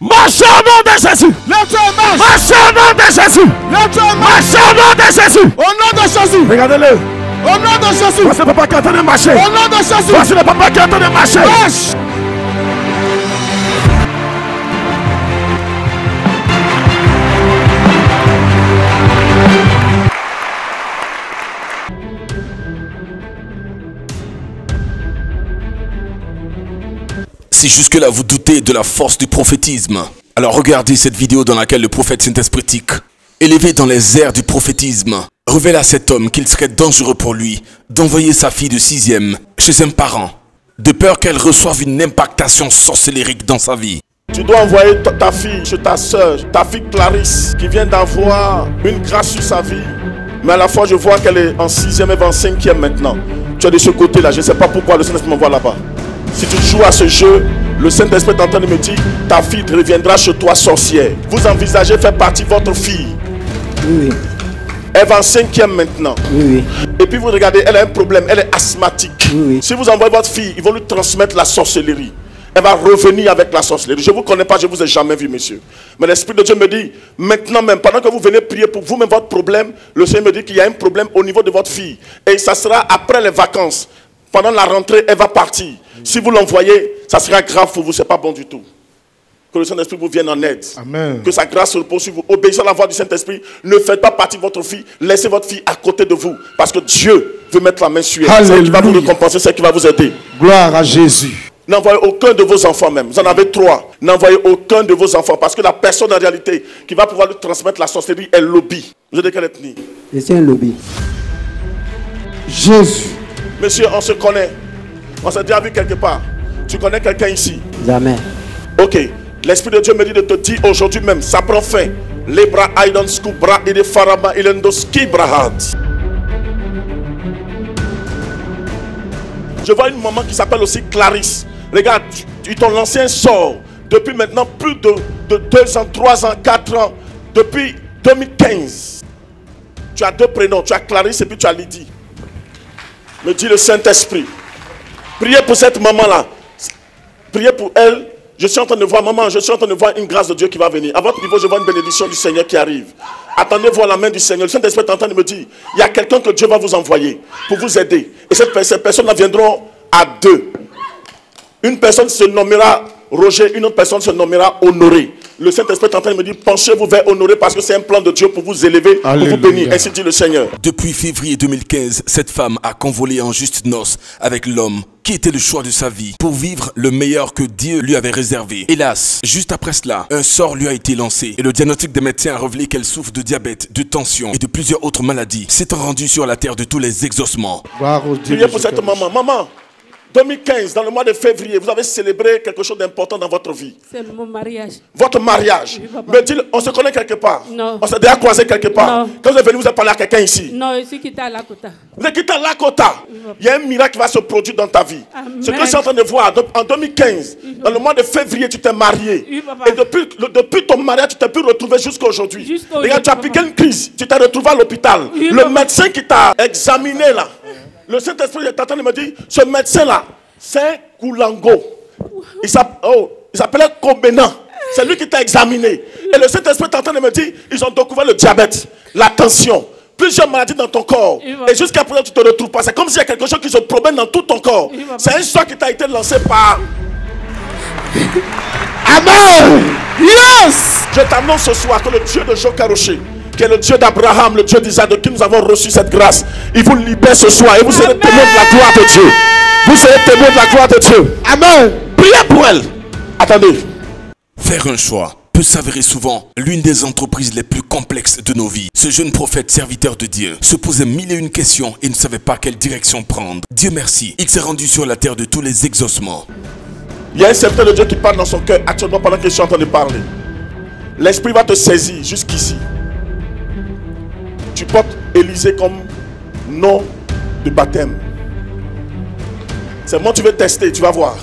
Marche au nom de Jésus. Lève-toi et marche. Marche au nom de Jésus. Lève-toi et marche. Marche au nom de Jésus. Au nom de Jésus. Regardez-le. Au nom de Jésus. Voici le papa qui est en train de marcher. Au nom de Jésus. Voici le papa qui est en train de marcher. Marche. Si jusque-là vous doutez de la force du prophétisme, alors regardez cette vidéo dans laquelle le prophète Saint-Esprit, élevé dans les airs du prophétisme, révèle à cet homme qu'il serait dangereux pour lui d'envoyer sa fille de 6e chez un parent, de peur qu'elle reçoive une impactation sorcellérique dans sa vie. Tu dois envoyer ta fille chez ta soeur, ta fille Clarisse, qui vient d'avoir une grâce sur sa vie. Mais à la fois, je vois qu'elle est en 6e, elle va en 5e maintenant. Tu es de ce côté-là, je ne sais pas pourquoi le Saint-Esprit m'envoie là-bas. Si tu joues à ce jeu, le Saint-Esprit est en train de me dire, ta fille reviendra chez toi sorcière. Vous envisagez faire partie de votre fille. Oui. Elle va en 5e maintenant. Oui. Et puis vous regardez, elle a un problème, elle est asthmatique. Oui. Si vous envoyez votre fille, ils vont lui transmettre la sorcellerie. Elle va revenir avec la sorcellerie. Je ne vous connais pas, je ne vous ai jamais vu, monsieur. Mais l'Esprit de Dieu me dit, maintenant même, pendant que vous venez prier pour vous-même votre problème, le Seigneur me dit qu'il y a un problème au niveau de votre fille. Et ça sera après les vacances. Pendant la rentrée, elle va partir. Si vous l'envoyez, ça sera grave pour vous, ce n'est pas bon du tout. Que le Saint-Esprit vous vienne en aide. Amen. Que sa grâce repose sur vous. Obéissez à la voix du Saint-Esprit. Ne faites pas partie de votre fille. Laissez votre fille à côté de vous. Parce que Dieu veut mettre la main sur elle. C'est elle qui va vous récompenser, c'est elle qui va vous aider. Gloire à Jésus. N'envoyez aucun de vos enfants même. Vous en avez 3. N'envoyez aucun de vos enfants. Parce que la personne en réalité qui va pouvoir lui transmettre la sorcellerie est lobby. Vous êtes de quelle ethnie? Je suis un lobby. Jésus. Monsieur, on se connaît. On s'est déjà vu quelque part. Tu connais quelqu'un ici? Jamais. Ok. L'Esprit de Dieu me dit de te dire aujourd'hui même, ça prend fin. Les bras aidant skubra et les farama et l'endoski brahad. Je vois une maman qui s'appelle aussi Clarisse. Regarde, ils t'ont lancé un sort depuis maintenant plus de 2 ans, 3 ans, 4 ans. Depuis 2015. Tu as 2 prénoms. Tu as Clarisse et puis tu as Lydie. Me dit le Saint-Esprit. Priez pour cette maman-là. Priez pour elle. Je suis en train de voir, maman, je suis en train de voir une grâce de Dieu qui va venir. À votre niveau, je vois une bénédiction du Seigneur qui arrive. Attendez voir la main du Seigneur. Le Saint-Esprit est en train de me dire, il y a quelqu'un que Dieu va vous envoyer pour vous aider. Et ces personnes-là viendront à 2. Une personne se nommera Roger, une autre personne se nommera Honoré. Le Saint-Esprit est en train de me dire, penchez-vous vers Honoré parce que c'est un plan de Dieu pour vous élever, Alléluia. pour vous bénir. Ainsi dit le Seigneur. Depuis février 2015, cette femme a convolé en juste noces avec l'homme qui était le choix de sa vie pour vivre le meilleur que Dieu lui avait réservé. Hélas, juste après cela, un sort lui a été lancé et le diagnostic des médecins a révélé qu'elle souffre de diabète, de tension et de plusieurs autres maladies, s'étant rendue sur la terre de tous les exaucements. Gloire au Dieu. Priez pour cette maman. Maman, 2015, dans le mois de février, vous avez célébré quelque chose d'important dans votre vie. C'est mon mariage. Votre mariage. Oui, papa. Me dit, on se connaît quelque part. Non. On s'est déjà croisé quelque part. Non. Quand vous êtes venu, vous avez parlé à quelqu'un ici. Non, je suis quitté à Lakota. Vous êtes quitté à Lakota. papa. Il y a un miracle qui va se produire dans ta vie. Amen. Ce que je suis en train de voir, en 2015, dans le mois de février, tu t'es marié. Oui, papa. Et depuis ton mariage, tu t'es pu retrouver jusqu'à aujourd'hui. Jusqu'à Regarde, tu as aujourd'hui, piqué une crise. Tu t'es retrouvé à l'hôpital. Oui, Le papa. médecin qui t'a examiné là, le Saint-Esprit est en train de me dire, ce médecin-là, c'est Koulango. Il s'appelait Kobena. C'est lui qui t'a examiné. Et le Saint-Esprit est en train de me dire, ils ont découvert le diabète, la tension, plusieurs maladies dans ton corps. Oui, papa. Et jusqu'à présent, tu ne te retrouves pas. C'est comme s'il y a quelque chose qui se promène dans tout ton corps. Oui, papa. C'est un sort qui t'a été lancé par... Amen. Yes. Je t'annonce ce soir que le Dieu de Jokaroché, qui est le Dieu d'Abraham, le Dieu d'Isaac, de qui nous avons reçu cette grâce, il vous libère ce soir et vous serez témoins de la gloire de Dieu. Vous serez témoins de la gloire de Dieu. Amen. Priez pour elle. Attendez. Faire un choix peut s'avérer souvent l'une des entreprises les plus complexes de nos vies. Ce jeune prophète serviteur de Dieu se posait 1001 questions et ne savait pas quelle direction prendre. Dieu merci, il s'est rendu sur la terre de tous les exaucements. Il y a un serviteur de Dieu qui parle dans son cœur actuellement pendant que je suis en train de parler. L'esprit va te saisir jusqu'ici. Tu portes Élysée comme nom de baptême. C'est moi tu veux tester, tu vas voir.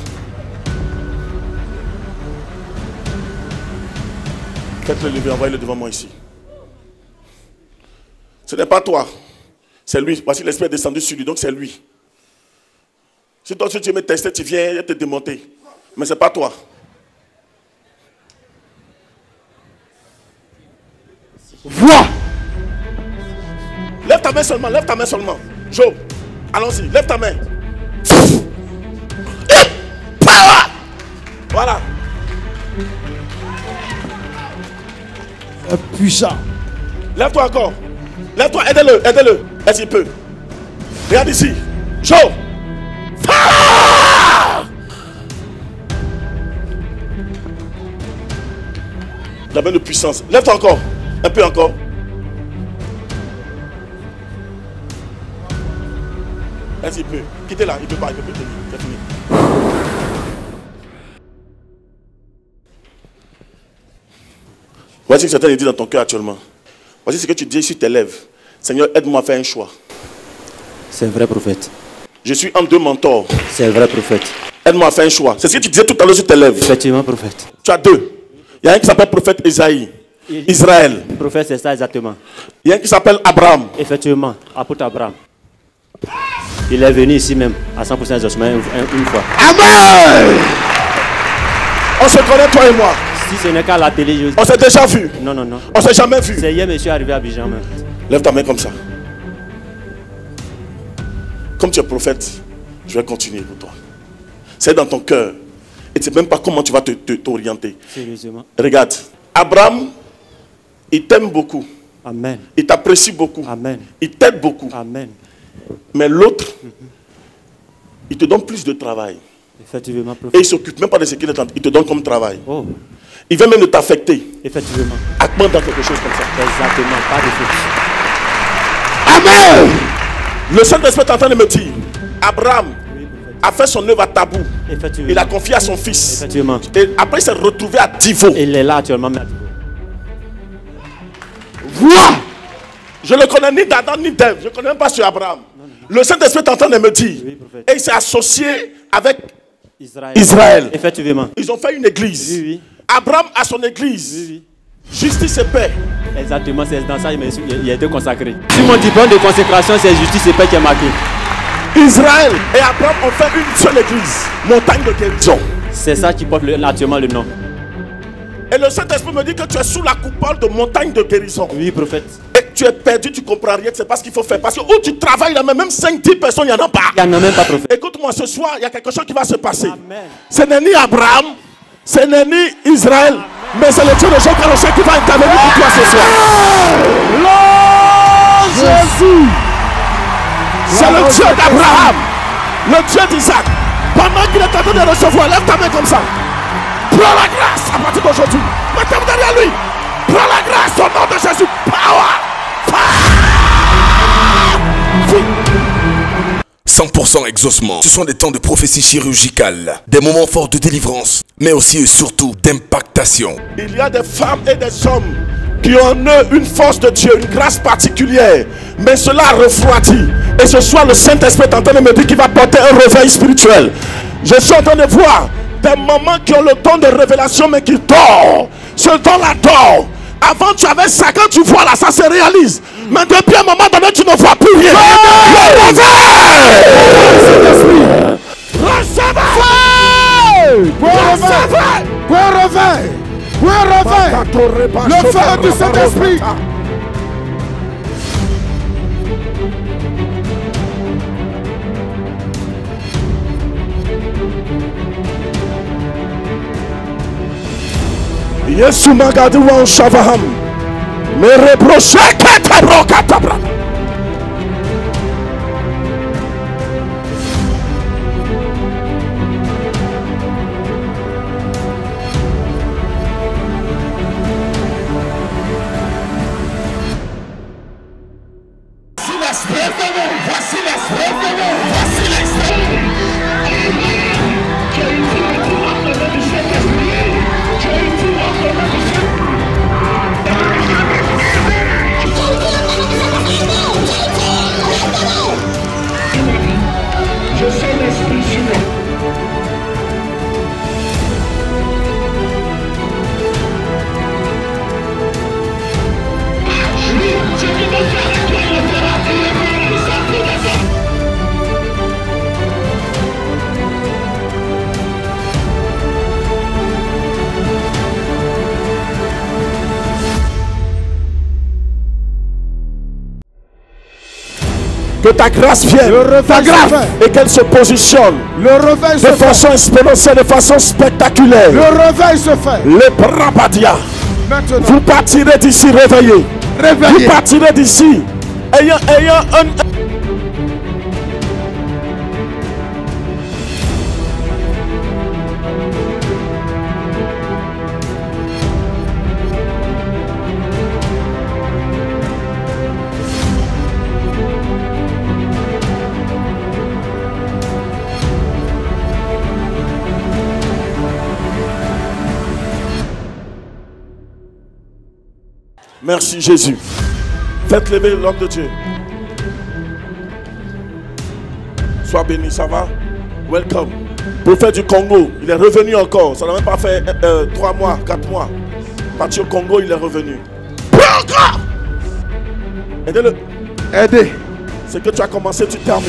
Faites-le lever, envoyez-le devant moi ici. Ce n'est pas toi, c'est lui. Voici l'esprit est descendu sur lui, donc c'est lui. Si toi tu veux me tester, tu viens te démonter. Mais ce n'est pas toi. Vois. Lève ta main seulement, lève ta main seulement. Joe, allons-y, lève ta main. Power. Voilà. Puissant. Lève-toi encore. Lève-toi, aidez-le, aidez-le. Est-ce qu'il peut? Regarde ici. Joe. La main de puissance. Lève-toi encore. Un peu encore. Est-ce qu'il peut? Quittez là, il peut pas, il peut plus tenir. C'est fini. Voici ce que Satan dit dans ton cœur actuellement. Voici ce que tu dis sur tes lèvres. Seigneur, aide-moi à faire un choix. C'est un vrai prophète. Je suis entre deux mentors. C'est un vrai prophète. Aide-moi à faire un choix. C'est ce que tu disais tout à l'heure sur tes lèvres. Effectivement, prophète. Tu as deux. Il y a un qui s'appelle prophète Isaïe. Israël. Prophète, c'est ça exactement. Il y a un qui s'appelle Abraham. Effectivement, apôtre Abraham. Il est venu ici même à 100% exaucement une fois. Amen. On se connaît toi et moi. Si ce n'est qu'à la télé, je... On s'est déjà vu. Non, non, non. On s'est jamais vu. C'est hier, monsieur, arrivé à Abidjan même. Lève ta main comme ça. Comme tu es prophète, je vais continuer pour toi. C'est dans ton cœur. Et tu ne sais même pas comment tu vas t'orienter. Sérieusement. Regarde. Abraham, il t'aime beaucoup. Amen. Il t'apprécie beaucoup. Amen. Il t'aide beaucoup. Amen. Mais l'autre, il te donne plus de travail. Effectivement, Et il prophète. ne s'occupe même pas de ce qu'il est en train. Il te donne comme travail. Oh, Il veut même de t'affecter. effectivement. Actement dans quelque chose comme ça. Exactement, pas de faute. Amen. Le Saint-Esprit est en train de me dire, Abraham a fait son œuvre à tabou. Effectivement. Il a confié à son fils. Effectivement. Et après, il s'est retrouvé à Divo. Il est là actuellement. Mais... Vois. Je ne le connais ni d'Adam ni d'Ève. Je ne connais même pas sur Abraham. Le Saint-Esprit est en train de me dire. Oui, prophète. Et il s'est associé avec Israël. Israël. Effectivement. Ils ont fait une église. Oui, oui. Abraham a son église. Oui, oui. Justice et paix. Exactement, c'est dans ça qu'il a été consacré. Si mon diplôme de consécration, c'est justice et paix qui est marqué. Israël et Abraham ont fait une seule église. Montagne de guérison. C'est ça qui porte actuellement le nom. Et le Saint-Esprit me dit que tu es sous la coupole de montagne de guérison. Oui, prophète. Et tu es perdu, tu ne comprends rien, c'est pas ce qu'il faut faire. Parce que où tu travailles là, même 5-10 personnes, il n'y en a pas. Il n'y en a même pas, prophète. Écoute-moi, ce soir, il y a quelque chose qui va se passer. Amen. Ce n'est ni Abraham, ce n'est ni Israël, mais c'est le Dieu de Jean Carochet qui va intervenir pour toi ce soir. Lord Jésus. C'est le Dieu d'Abraham, le Dieu d'Isaac. Pendant qu'il est en train de recevoir, lève ta main comme ça. Prends la grâce à partir d'aujourd'hui. Mettez-vous derrière lui. Prends la grâce au nom de Jésus. Power. 100% exaucement. Ce sont des temps de prophétie chirurgicale, des moments forts de délivrance, mais aussi et surtout d'impactation. Il y a des femmes et des hommes qui ont en eux une force de Dieu, une grâce particulière. Mais cela refroidit. Et ce soir, le Saint-Esprit est en train de me dire qu'il va porter un réveil spirituel. Je suis en train de voir des mamans qui ont le don de révélation mais qui dorment. Ce don-là dort. Avant tu avais ça, quand tu vois là, ça se réalise. Mais depuis un moment donné, tu ne vois plus rien. Le réveil! Recevez! Point réveil. Point réveil. Le feu du Saint-Esprit. Yesu magadi wa shavaham. Me reproche katabro katabra. Que ta grâce vienne. Le réveil se fait. Et qu'elle se positionne. Le réveil se De fait. façon exponentielle, de façon spectaculaire. Le réveil se fait. Les brabadia. Maintenant. Vous partirez d'ici réveillés. Réveillez. Vous partirez d'ici ayant un... Merci Jésus. Faites lever l'homme de Dieu. Sois béni, ça va? Welcome. Prophète du Congo, il est revenu encore. Ça n'a même pas fait 3 mois, 4 mois. Parti au Congo, il est revenu. Aidez-le. Aidez. Ce que tu as commencé, tu termines.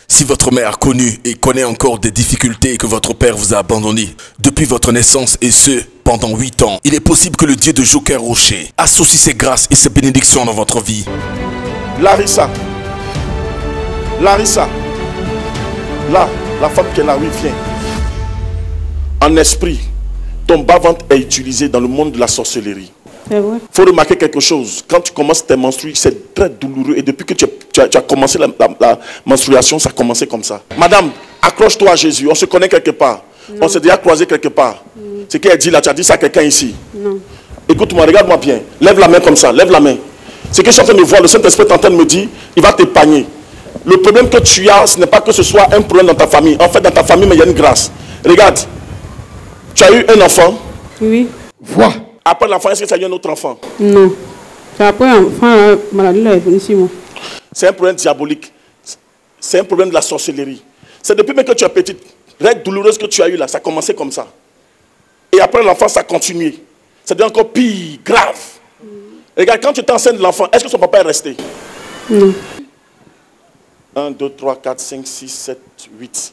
Si votre mère a connu et connaît encore des difficultés et que votre père vous a abandonné depuis votre naissance et ce, pendant 8 ans, il est possible que le Dieu de Joker Rocher associe ses grâces et ses bénédictions dans votre vie. Larissa. Larissa. Là, la femme qui est là, oui, viens. En esprit, ton bas-ventre est utilisé dans le monde de la sorcellerie. C'est vrai. Il faut remarquer quelque chose. Quand tu commences tes menstrues, c'est très douloureux. Et depuis que tu as commencé la menstruation, ça a commencé comme ça. Madame, accroche-toi à Jésus. On se connaît quelque part. Non. On s'est déjà croisé quelque part. Ce qu'elle dit là, tu as dit ça à quelqu'un ici. Non. Écoute-moi, regarde-moi bien. Lève la main comme ça. Lève la main. Ce que je suis en train de voir, le Saint-Esprit est en train de me dire, il va t'épargner. Le problème que tu as, ce n'est pas que ce soit un problème dans ta famille. En fait, dans ta famille, mais il y a une grâce. Regarde. Tu as eu un enfant. Oui. Vois. Après l'enfant, est-ce que tu as eu un autre enfant? Non. C'est après l'enfant, maladie là est venue sur moi. C'est un problème diabolique. C'est un problème de la sorcellerie. C'est depuis même que tu es petite. Règle douloureuse que tu as eu là, ça a commencé comme ça. Et après l'enfant, ça a continué. Ça devient encore pire, grave. Regarde, quand tu étais enceinte de l'enfant, est-ce que son papa est resté? Non. 1, 2, 3, 4, 5, 6, 7, 8.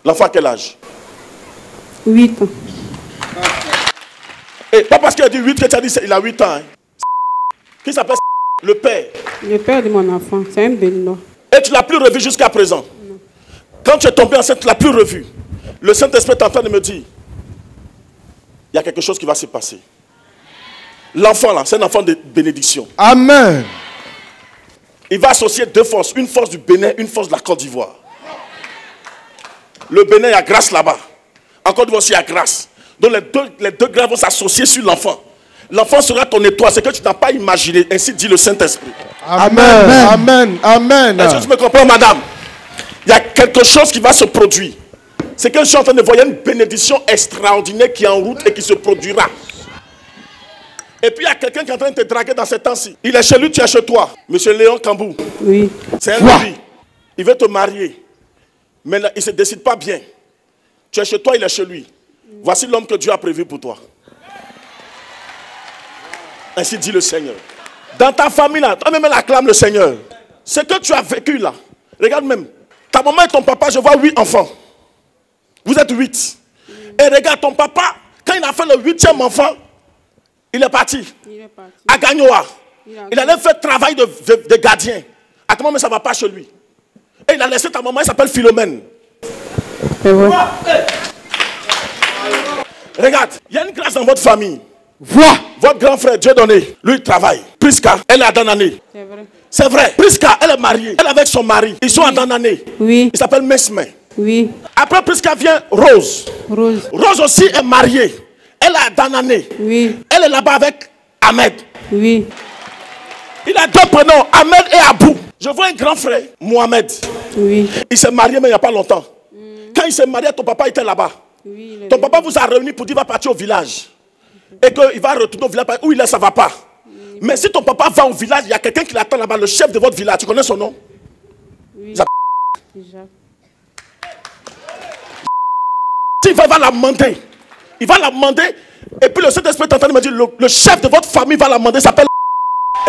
L'enfant à quel âge? 8 ans. Et pas parce qu'il a dit 8 que tu as dit il a 8 ans. Hein. Qui s'appelle le père? Le père de mon enfant, c'est un Béninois. Et tu ne l'as plus revu jusqu'à présent? Non. Quand tu es tombé enceinte, tu ne l'as plus revu. Le Saint-Esprit est en train de me dire, il y a quelque chose qui va se passer. L'enfant là, c'est un enfant de bénédiction. Amen. Il va associer 2 forces, une force du Bénin, une force de la Côte d'Ivoire. Le Bénin, il y a grâce là-bas. En Côte d'Ivoire aussi, il y a grâce. Donc les deux grâces vont s'associer sur l'enfant. L'enfant sera ton étoile, c'est que tu n'as pas imaginé. Ainsi dit le Saint-Esprit. Amen. Amen. Amen. Est-ce que tu me comprends, madame? Il y a quelque chose qui va se produire. C'est que je suis en train de voir une bénédiction extraordinaire qui est en route et qui se produira. Et puis il y a quelqu'un qui est en train de te draguer dans ces temps-ci. Il est chez lui, tu es chez toi. Monsieur Léon Kambou. Oui. C'est un lui. Il veut te marier. Mais là, il ne se décide pas bien. Tu es chez toi, il est chez lui. Voici l'homme que Dieu a prévu pour toi. Ainsi dit le Seigneur. Dans ta famille là, toi-même acclame le Seigneur. Ce que tu as vécu là, regarde même. Ta maman et ton papa, je vois 8 enfants. Vous êtes 8. Et regarde ton papa, quand il a fait le 8e enfant, il est parti. Il est parti. À Gagnoa. Il allait faire travail de gardien. À ton moment, ça ne va pas chez lui. Et il a laissé ta maman, elle s'appelle Philomène. C'est vrai. Regarde, il y a une grâce dans votre famille. Vois. Votre grand frère, Dieu donné, lui il travaille. Prisca, elle est à Danané. C'est vrai. C'est vrai. Prisca, elle est mariée. Elle est avec son mari. Ils sont à Danané. Oui. Il s'appelle Mesme. Oui. Après Prisca vient Rose. Rose. Rose aussi est mariée. Elle est à Danané. Oui. Elle est là-bas avec Ahmed. Oui. Il a 2 prénoms, Ahmed et Abou. Je vois un grand frère, Mohamed. Oui. Il s'est marié mais il n'y a pas longtemps. Quand il s'est marié, ton papa était là-bas. Oui. Ton papa vous a réunis pour dire qu'il va partir au village. Et qu'il va retourner au village où il est, ça ne va pas. Mais si ton papa va au village, il y a quelqu'un qui l'attend là-bas, le chef de votre village. Tu connais son nom? Oui. Ça- Jacques. Il va la demander. Il va la demander. Et puis le Saint-Esprit est en train de me dire, le chef de votre famille va la demander, s'appelle...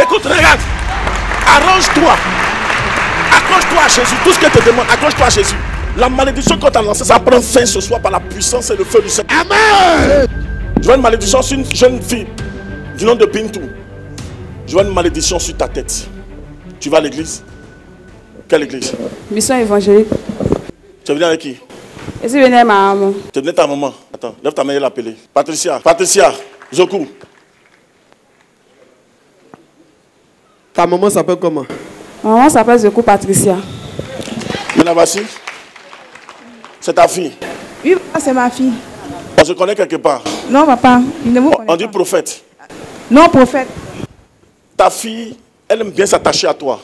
Écoute, regarde. Arrange-toi. Accroche-toi à Jésus. Tout ce que te demande, accroche-toi à Jésus. La malédiction qu'on t'a lancée, ça prend fin ce soir par la puissance et le feu du Seigneur. Amen. Je vois une malédiction sur une jeune fille du nom de Bintou. Je vois une malédiction sur ta tête. Tu vas à l'église? Quelle église? Mission évangélique. Tu es venu avec qui? Et si venait ma maman? Tu es venu avec ta maman. Attends, lève ta main et l'appeler. Patricia. Patricia. Zoku. Ta maman s'appelle comment? Ma maman s'appelle Zoku Patricia. Mais la voici. C'est ta fille. Oui, papa, c'est ma fille. On se connaît quelque part. Non, papa, il ne vous connaît On dit pas. prophète. Non, prophète. Ta fille, elle aime bien s'attacher à toi.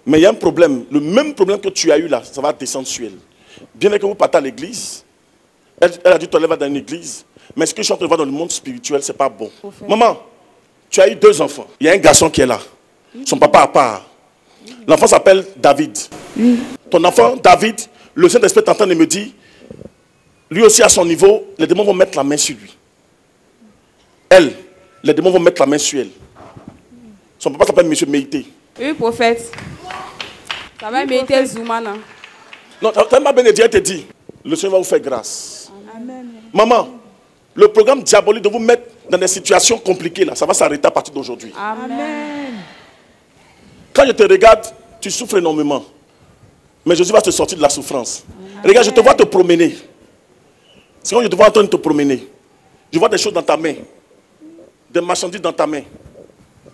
Mais il y a un problème. Le même problème que tu as eu là, ça va descendre sur elle. Bien que vous partez à l'église, elle a dit qu'elle va dans une église. Mais ce que je suis en train de voir dans le monde spirituel, c'est pas bon. Maman, tu as eu 2 enfants. Il y a un garçon qui est là. Son papa à part. L'enfant s'appelle David. Ton enfant, David, le Saint-Esprit est en train de me dire, lui aussi à son niveau, les démons vont mettre la main sur lui. Elle, les démons vont mettre la main sur elle. Son papa s'appelle M. Meïté. Oui, prophète. Ça va m'aider Zoumana. Non, tellement bénédict, elle te dit, le Seigneur va vous faire grâce. Amen. Maman, le programme diabolique de vous mettre dans des situations compliquées, là, ça va s'arrêter à partir d'aujourd'hui. Amen. Quand je te regarde, tu souffres énormément. Mais Jésus va te sortir de la souffrance. Regarde, je te vois te promener. C'est quand je te vois en train de te promener. Je vois des choses dans ta main. Des marchandises dans ta main.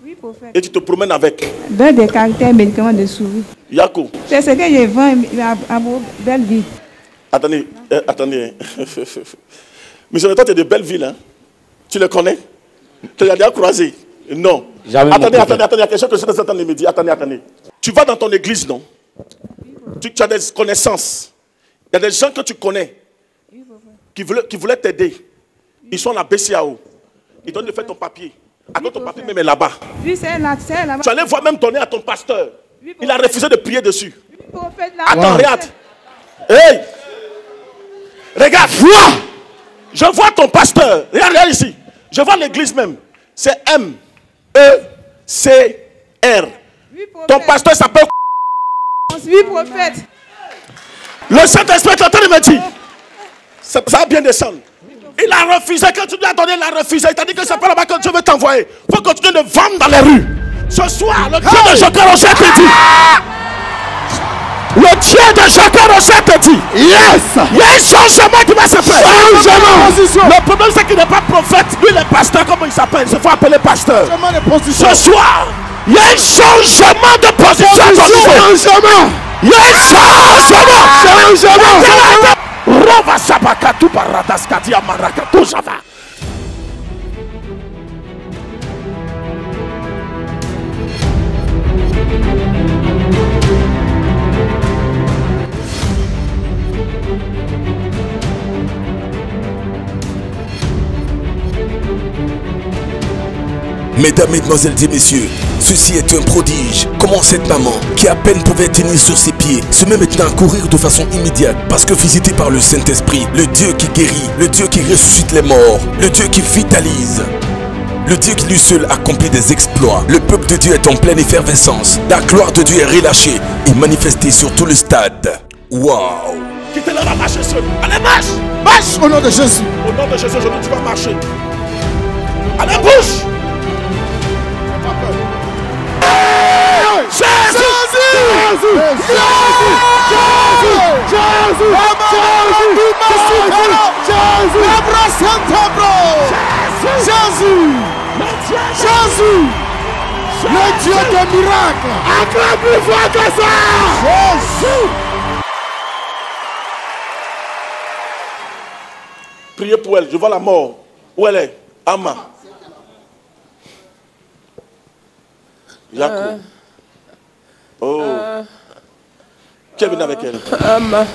Oui, prophète. Et tu te promènes avec. Donne des caractères médicaments de souris. Yako. C'est ce que je vends à Belleville. Attendez, attendez. Mais toi, tu es de Belleville, hein? Tu le connais? Tu l'as déjà croisé? Non. Jamais. Attendez, il y a quelque chose que je suis en train de me dire. Attendez. Tu vas dans ton église, non? Tu as des connaissances. Il y a des gens que tu connais qui voulaient t'aider. Ils sont à la BCAO. Ils donnent de faire ton papier. Attends, ton papier même est là-bas. Oui, c'est là-bas. Tu allais voir même donner à ton pasteur. Il a refusé de prier dessus. Oui, prophète, là. Attends, regarde. Hey! Regarde, vois! Je vois ton pasteur. Regarde ici. Je vois l'église même. C'est M-E-C-R. Oui, prophète. Ton pasteur s'appelle... Oui, prophète. Le Saint-Esprit est en train de me dire. Ça va bien descendre. Il a refusé. Quand tu lui as donné, il a refusé. Il t'a dit que c'est pas là-bas que Dieu veut t'envoyer. Il faut continuer de vendre dans les rues. Ce soir, le Dieu de Jacques Rocher te dit. Le Dieu de Jacques Rocher te dit. Yes. Il y a un changement qui va se faire. Changement. Le problème, c'est qu'il n'est pas prophète. Lui, il est pasteur. Comment il s'appelle? Il se fait appeler pasteur. Changement de position. Ce soir, il y a un changement de position. Changement. Il y a un changement. Changement. Rova Sabakatu Barataskati Amarakatu Java. Mesdames, mesdemoiselles et messieurs, ceci est un prodige. Comment cette maman, qui à peine pouvait tenir sur ses pieds, se met maintenant à courir de façon immédiate parce que visité par le Saint-Esprit, le Dieu qui guérit, le Dieu qui ressuscite les morts, le Dieu qui vitalise, le Dieu qui lui seul accomplit des exploits. Le peuple de Dieu est en pleine effervescence. La gloire de Dieu est relâchée et manifestée sur tout le stade. Waouh! Qui te lève à marcher seul. Allez, marche! Marche! Au nom de Jésus. Au nom de Jésus, aujourd'hui, tu vas marcher. Allez, bouge! Jésus, le Dieu des miracles. Acclame plus fort que ça. Jésus. Priez pour elle. Je vois la mort. Où elle est? Amma. Jacob. Oh. Qui est venu avec elle? Amma.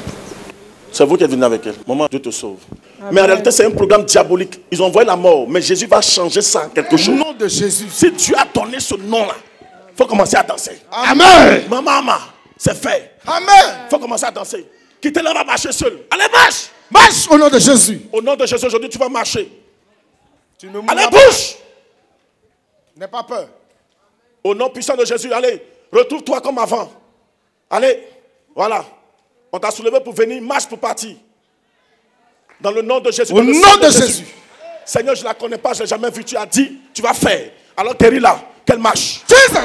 C'est vous qui êtes venu avec elle. Maman, Dieu te sauve. Mais en réalité, c'est un programme diabolique. Ils ont envoyé la mort. Mais Jésus va changer ça en quelque chose. Au nom de Jésus. Si Dieu a donné ce nom-là, il faut commencer à danser. Amen. Maman, c'est fait. Amen. Il faut commencer à danser. Quittez là, va marcher seul. Allez, marche. Marche au nom de Jésus. Au nom de Jésus, aujourd'hui, tu vas marcher. Tu ne Allez, mourras bouge. N'aie pas peur. Au nom puissant de Jésus, allez, retrouve-toi comme avant. Allez, voilà. On t'a soulevé pour venir, marche pour partir. Dans le nom de Jésus. Au nom de Jésus. Seigneur, je ne la connais pas, je ne l'ai jamais vue. Tu as dit, tu vas faire. Alors guéris-la, qu'elle marche. Jesus.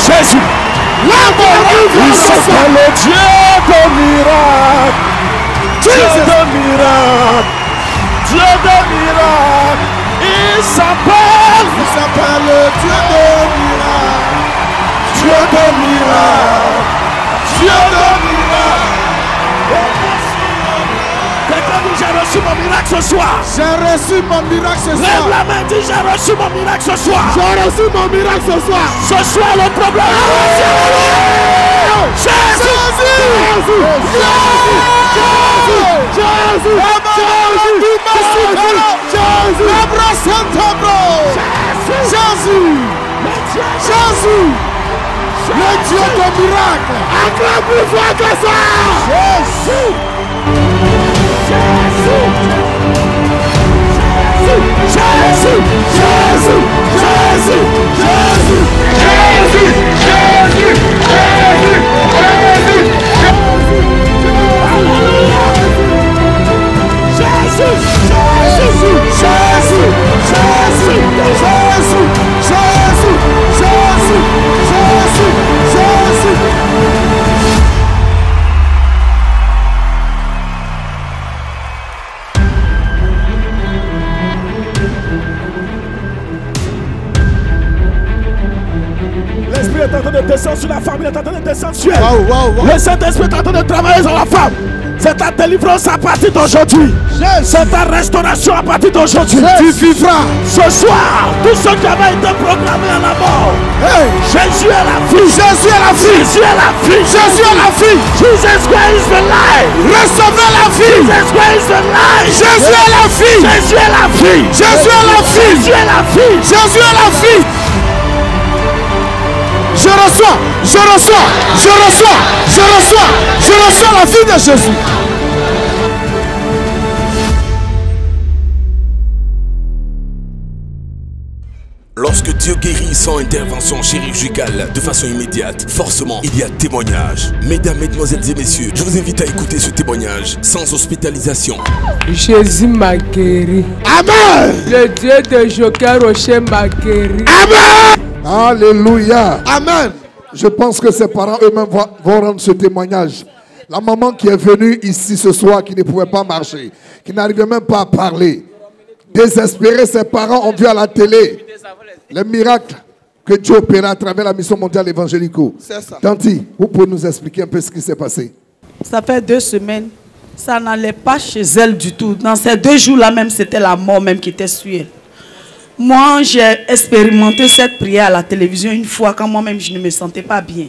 Jésus. Il s'appelle le Dieu de miracle. Dieu de miracle. Dieu de miracle. Il s'appelle le Dieu de miracle. Dieu de miracle. Dieu de miracle. Quelqu'un dit j'ai reçu mon miracle ce soir. J'ai reçu mon miracle ce Lève soir. la main, dis j'ai reçu mon miracle ce soir. J'ai reçu mon miracle ce soir. Ce soir le problème. Jésus. Jésus, le Dieu de miracle. Acclame plus fort que ça. Jésus. L'esprit est en train de descendre sur la femme, il est en train de descendre sur elle. Wow. Le Saint-Esprit est en train de travailler sur la femme. C'est ta délivrance à partir d'aujourd'hui. C'est ta restauration à partir d'aujourd'hui. Tu vivras. Ce soir, tous ceux qui avaient été proclamés à la mort, Hey. Jésus est la vie. Jésus est la vie. Jésus est la vie. Jésus est la vie. Jesus Christ is the life. Recevez la vie. Jesus Christ is the life. Jésus est la vie. Jésus est la vie. Jésus est la vie. Jésus est la vie. Jésus est la vie. Je reçois la vie de Jésus. Lorsque Dieu guérit sans intervention chirurgicale de façon immédiate, forcément, il y a témoignage. Mesdames, mesdemoiselles et messieurs, je vous invite à écouter ce témoignage sans hospitalisation. Jésus m'a guéri. Amen. Le Dieu de Joker Rocher m'a guéri. Alléluia. Amen. Je pense que ses parents eux-mêmes vont rendre ce témoignage. La maman qui est venue ici ce soir, qui ne pouvait pas marcher, qui n'arrivait même pas à parler, désespérée, ses parents ont vu à la télé les miracles que Dieu opérait à travers la mission mondiale évangélico. C'est ça. Tanti, vous pouvez nous expliquer un peu ce qui s'est passé? Ça fait 2 semaines. Ça n'allait pas chez elle du tout. Dans ces 2 jours-là même, c'était la mort même qui était sur elle. Moi, j'ai expérimenté cette prière à la télévision une fois quand moi-même je ne me sentais pas bien.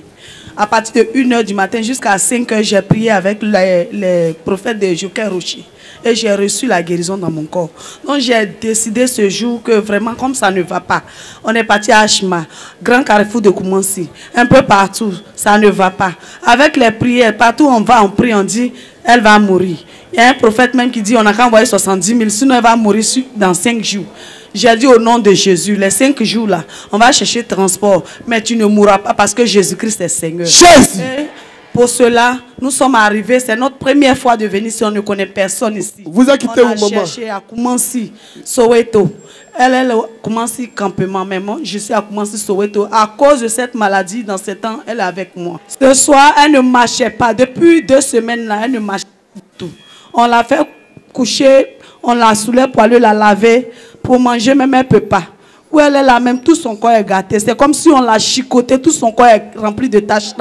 À partir de 1h du matin jusqu'à 5h, j'ai prié avec les prophètes de Joker Rocher. Et j'ai reçu la guérison dans mon corps. Donc j'ai décidé ce jour que vraiment comme ça ne va pas. On est parti à Ashma, Grand Carrefour de Koumansi, un peu partout, ça ne va pas. Avec les prières, partout on va, on prie, on dit, elle va mourir. Il y a un prophète même qui dit, on n'a qu'à envoyer 70 000, sinon elle va mourir dans 5 jours. J'ai dit au nom de Jésus, les 5 jours là, on va chercher transport, mais tu ne mourras pas parce que Jésus-Christ est Seigneur. Jésus. Et pour cela, nous sommes arrivés, c'est notre première fois de venir si on ne connaît personne ici. Vous avez quitté on a où, maman? cherché à Koumansi, Soweto. Elle est à Koumansi campement, mais moi, je suis à Koumansi, Soweto. À cause de cette maladie, dans ce temps, elle est avec moi. Ce soir, elle ne marchait pas. Depuis 2 semaines là, elle ne marchait pas du tout. On l'a fait coucher, on l'a soulevée pour aller la laver. Pour manger, même elle ne peut pas. Où elle est là, même tout son corps est gâté. C'est comme si on l'a chicoté, tout son corps est rempli de taches.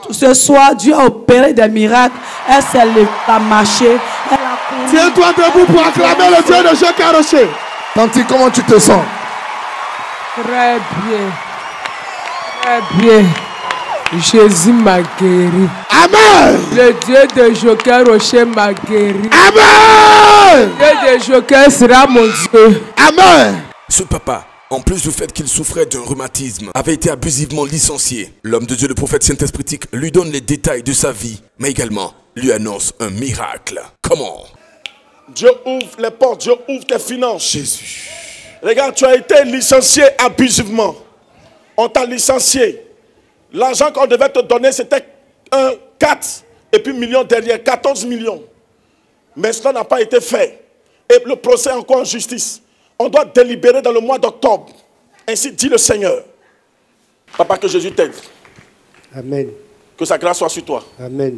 Ce soir, Dieu a opéré des miracles. Elle s'est levée, elle a marché. Elle a couru. Tiens-toi debout pour acclamer le Dieu de Joker Rocher. Tanti, comment tu te sens? Très bien. Très bien. Jésus m'a guéri. Amen. Le Dieu de Joker Rocher m'a guéri. Amen. Le Dieu de Joker sera mon Dieu. Amen. Ce papa, en plus du fait qu'il souffrait d'un rhumatisme, avait été abusivement licencié. L'homme de Dieu, le prophète Saint-Esprit, lui donne les détails de sa vie, mais également lui annonce un miracle. Comment? Dieu ouvre les portes, Dieu ouvre tes finances. Jésus. Regarde, tu as été licencié abusivement. On t'a licencié. L'argent qu'on devait te donner, c'était 4 et puis millions derrière, 14 millions. Mais cela n'a pas été fait. Et le procès est encore en justice. On doit délibérer dans le mois d'octobre. Ainsi dit le Seigneur. Papa, que Jésus t'aide. Amen. Que sa grâce soit sur toi. Amen.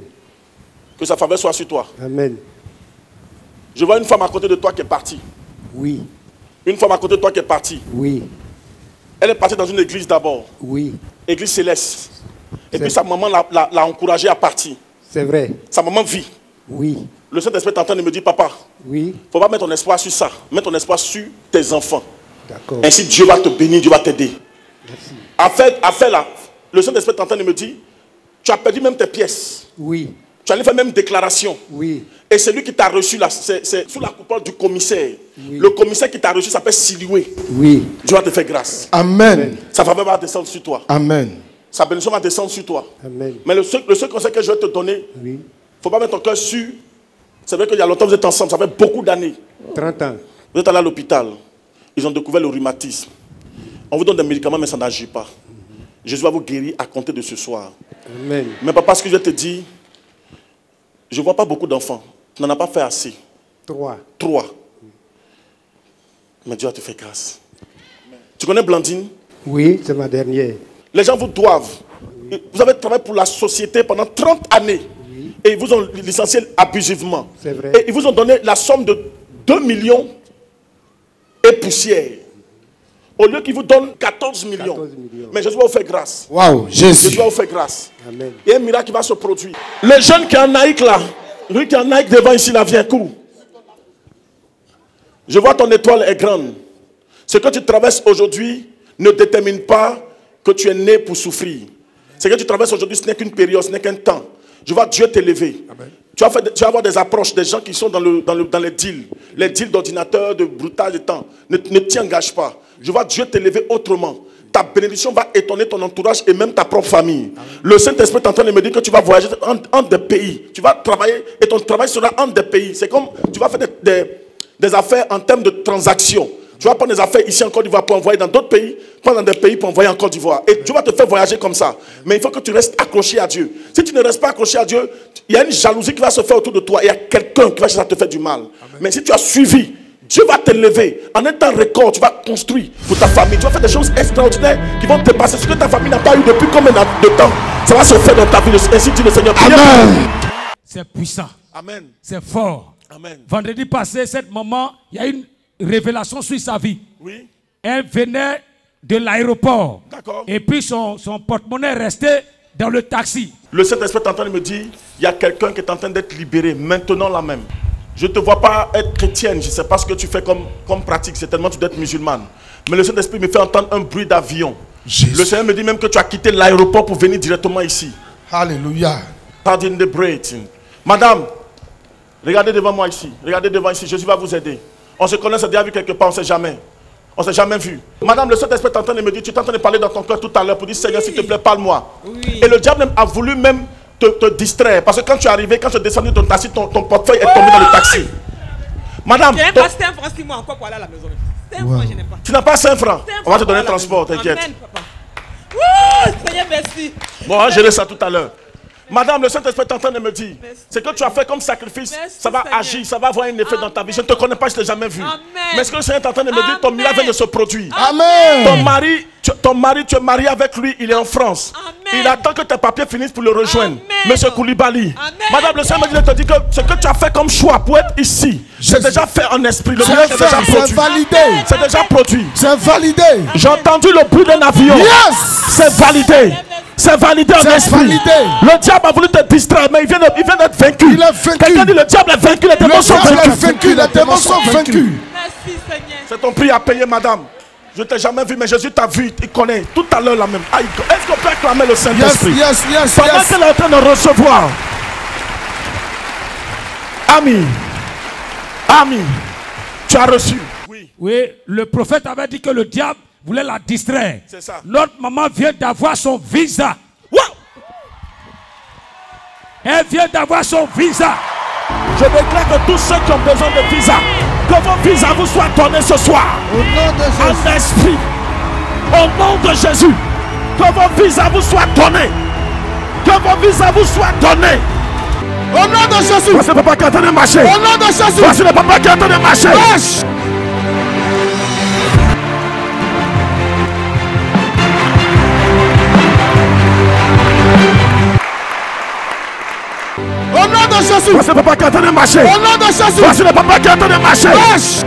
Que sa faveur soit sur toi. Amen. Je vois une femme à côté de toi qui est partie. Oui. Une femme à côté de toi qui est partie. Oui. Elle est partie dans une église d'abord. Oui. Église céleste. Et puis sa maman l'a encouragée à partir. C'est vrai. Sa maman vit. Oui. Le Saint-Esprit est en train de me dire, papa, oui. Faut pas mettre ton espoir sur ça. Mets ton espoir sur tes enfants. D'accord. Ainsi Dieu va te bénir, Dieu va t'aider. Affaire là, le Saint-Esprit est en train de me dire, tu as perdu même tes pièces. Oui. Tu allais faire même déclaration. Oui. Et celui qui t'a reçu là, c'est sous la coupole du commissaire. Oui. Le commissaire qui t'a reçu s'appelle Siloué. Oui. Dieu va te faire grâce. Amen. Sa faveur va descendre sur toi. Amen. Sa bénédiction va descendre sur toi. Amen. Mais le seul conseil que je vais te donner, il ne faut pas mettre ton cœur sur. C'est vrai qu'il y a longtemps vous êtes ensemble, ça fait beaucoup d'années. 30 ans. Vous êtes allé à l'hôpital. Ils ont découvert le rhumatisme. On vous donne des médicaments, mais ça n'agit pas. Jésus va vous guérir à compter de ce soir. Amen. Mais papa, ce que je vais te dire, je ne vois pas beaucoup d'enfants. Tu n'en as pas fait assez. 3. Mais Dieu va te faire grâce. Tu connais Blandine? Oui, c'est ma dernière. Les gens vous doivent. Vous avez travaillé pour la société pendant 30 années. Et ils vous ont licencié abusivement. C'est vrai. Et ils vous ont donné la somme de 2 millions et poussière. Au lieu qu'ils vous donnent 14 millions. 14 millions. Mais Jésus va vous faire grâce. Waouh, Jésus. Jésus va vous faire grâce. Amen. Et un miracle qui va se produire. Le jeune qui est en Naïk là, lui qui est en Naïk devant ici, là, viens, cours. Je vois ton étoile est grande. Ce que tu traverses aujourd'hui ne détermine pas que tu es né pour souffrir. Ce que tu traverses aujourd'hui, ce n'est qu'une période, ce n'est qu'un temps. Je vois Dieu t'élever. Tu vas avoir des approches, des gens qui sont dans les deals d'ordinateur, de brutage de temps. Ne t'y engage pas. Je vois Dieu t'élever autrement. Ta bénédiction va étonner ton entourage et même ta propre famille. Amen. Le Saint-Esprit est en train de me dire que tu vas voyager entre des pays. Tu vas travailler et ton travail sera entre des pays. C'est comme tu vas faire des affaires en termes de transactions. Tu vas prendre des affaires ici en Côte d'Ivoire pour envoyer dans d'autres pays, prendre dans des pays pour envoyer en Côte d'Ivoire. Et Dieu va te faire voyager comme ça. Mais il faut que tu restes accroché à Dieu. Si tu ne restes pas accroché à Dieu, il y a une jalousie qui va se faire autour de toi. Il y a quelqu'un qui va chercher à te faire du mal. Amen. Mais si tu as suivi, Dieu va t'élever. En un temps record, tu vas construire pour ta famille. Tu vas faire des choses extraordinaires qui vont te dépasser. Ce que ta famille n'a pas eu depuis combien de temps, ça va se faire dans ta vie. Ainsi dit le Seigneur. Amen. C'est puissant. Amen. C'est fort. Amen. Vendredi passé, cette maman, il y a une révélation sur sa vie. Oui. Elle venait de l'aéroport. D'accord. Et puis son porte-monnaie restait dans le taxi. Le Saint-Esprit est en train de me dire, il y a quelqu'un qui est en train d'être libéré maintenant là même. Je ne te vois pas être chrétienne, je ne sais pas ce que tu fais comme pratique, certainement tu dois être musulmane. Mais le Saint-Esprit me fait entendre un bruit d'avion. Le Seigneur me dit même que tu as quitté l'aéroport pour venir directement ici. Alléluia. Pardon the breathing. Madame, regardez devant moi ici. Regardez devant ici. Jésus va vous aider. On se connaît, on s'est déjà vu quelque part, on ne s'est jamais. On ne s'est jamais vu. Madame, le Saint-Esprit est en train de me dire, tu es en train de parler dans ton cœur tout à l'heure pour dire, Seigneur, s'il te plaît, parle-moi. Oui. Et le diable a voulu même te distraire. Parce que quand tu es arrivé, quand je descendu de ton taxi, ton portefeuille est tombé dans le taxi. Madame. J'ai pas 5 francs 6 mois encore pour aller à la maison. 5 francs, je n'ai pas. Tu n'as pas 5 francs. On va te donner le transport, t'inquiète. Amen, papa. Wouh, Seigneur, merci. Bon, on va gérer ça tout à l'heure. Madame, le Saint-Esprit est en train de me dire, ce que tu as fait comme sacrifice, ça va agir, ça va avoir un effet dans ta vie. Je ne te connais pas, je ne t'ai jamais vu. Amen. Mais ce que le Seigneur est en train de me dire, ton miracle vient de se produire. Amen. Ton mari, tu es marié avec lui, il est en France. Amen. Il attend que tes papiers finissent pour le rejoindre. Amen. Monsieur Koulibaly. Amen. Madame, le Seigneur me dit de te dire que ce que tu as fait comme choix pour être ici, c'est déjà fait en esprit. Le miracle est déjà produit. C'est validé. C'est déjà produit. C'est validé. J'ai entendu le bruit d'un avion. Yes. C'est validé. C'est validé en esprit. Validé. Le diable a voulu te distraire, mais il vient d'être vaincu. Il est vaincu. Quelqu'un dit le diable est vaincu, les démons sont vaincus. Les démons sont vaincus. Merci Seigneur. C'est ton prix à payer, madame. Je t'ai jamais vu, mais Jésus t'a vu, il connaît. Tout à l'heure, la même. Ah, est-ce qu'on peut acclamer le Saint-Esprit? Yes, yes, yes, pendant yes. qu'elle est en train de recevoir. Ami. Ami. Tu as reçu. Oui. Oui, le prophète avait dit que le diable voulait la distraire. C'est ça. Notre maman vient d'avoir son visa. Wow. Elle vient d'avoir son visa. Je déclare que tous ceux qui ont besoin de visa, que vos visas vous soient donnés ce soir. Au nom de Jésus. En esprit. Au nom de Jésus. Que vos visas vous soient donnés. Que vos visas vous soient donnés. Au nom de Jésus. Voici le papa qui est en train de marcher. Au nom de Jésus. Voici le papa qui est en train de marcher. Marche. Au nom de Jésus. Voici le papa qui est en train de marcher. Au nom de Jésus. Voici le papa qui est en train de marcher. Marche.